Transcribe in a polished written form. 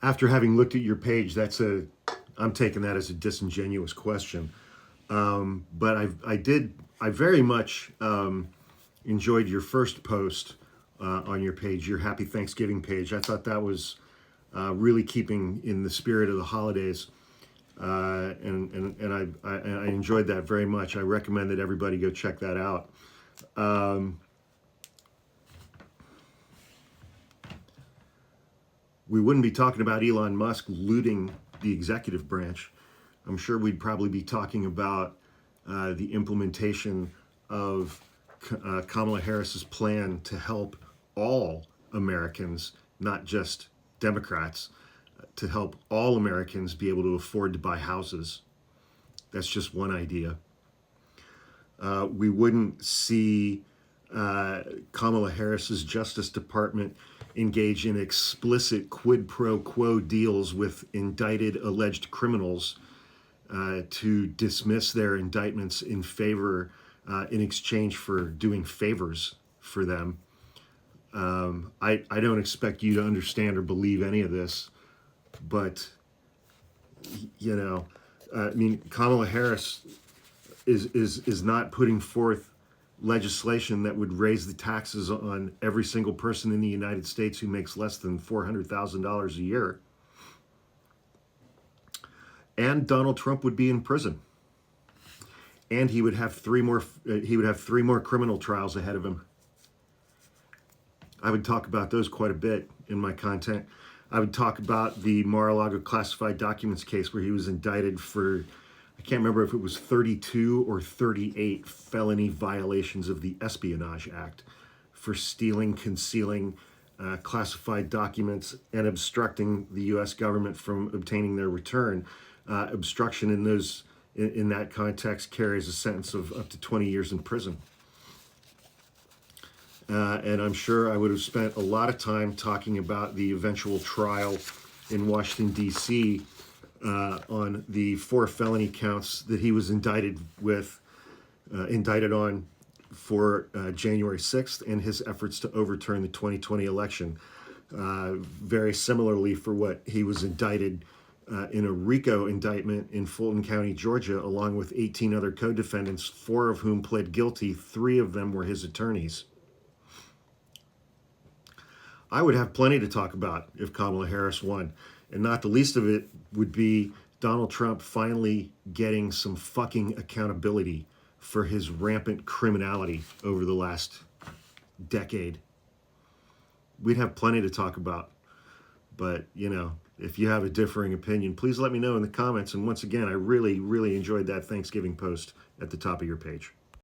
After having looked at your page, I'm taking that as a disingenuous question. But I very much enjoyed your first post on your page, your Happy Thanksgiving page. I thought that was really keeping in the spirit of the holidays. And I enjoyed that very much. I recommend that everybody go check that out. We wouldn't be talking about Elon Musk looting the executive branch. I'm sure we'd probably be talking about the implementation of Kamala Harris's plan to help all Americans, not just Democrats, to help all Americans be able to afford to buy houses. That's just one idea. We wouldn't see Kamala Harris's Justice Department engage in explicit quid pro quo deals with indicted alleged criminals to dismiss their indictments in exchange for doing favors for them. I don't expect you to understand or believe any of this, but I mean, Kamala Harris is not putting forth legislation that would raise the taxes on every single person in the United States who makes less than $400,000 a year. And Donald Trump would be in prison. And he would have three more criminal trials ahead of him. I would talk about those quite a bit in my content. I would talk about the Mar-a-Lago classified documents case where he was indicted for, I can't remember if it was 32 or 38 felony violations of the Espionage Act for stealing, concealing classified documents and obstructing the U.S. government from obtaining their return. Obstruction in that context carries a sentence of up to 20 years in prison. And I'm sure I would have spent a lot of time talking about the eventual trial in Washington, D.C. On the 4 felony counts that he was indicted on for January 6th and his efforts to overturn the 2020 election. Very similarly for what he was indicted in a RICO indictment in Fulton County, Georgia, along with 18 other co-defendants, 4 of whom pled guilty. 3 of them were his attorneys. I would have plenty to talk about if Kamala Harris won, and not the least of it would be Donald Trump finally getting some fucking accountability for his rampant criminality over the last decade. We'd have plenty to talk about, but if you have a differing opinion, please let me know in the comments. And once again, I really, really enjoyed that Thanksgiving post at the top of your page.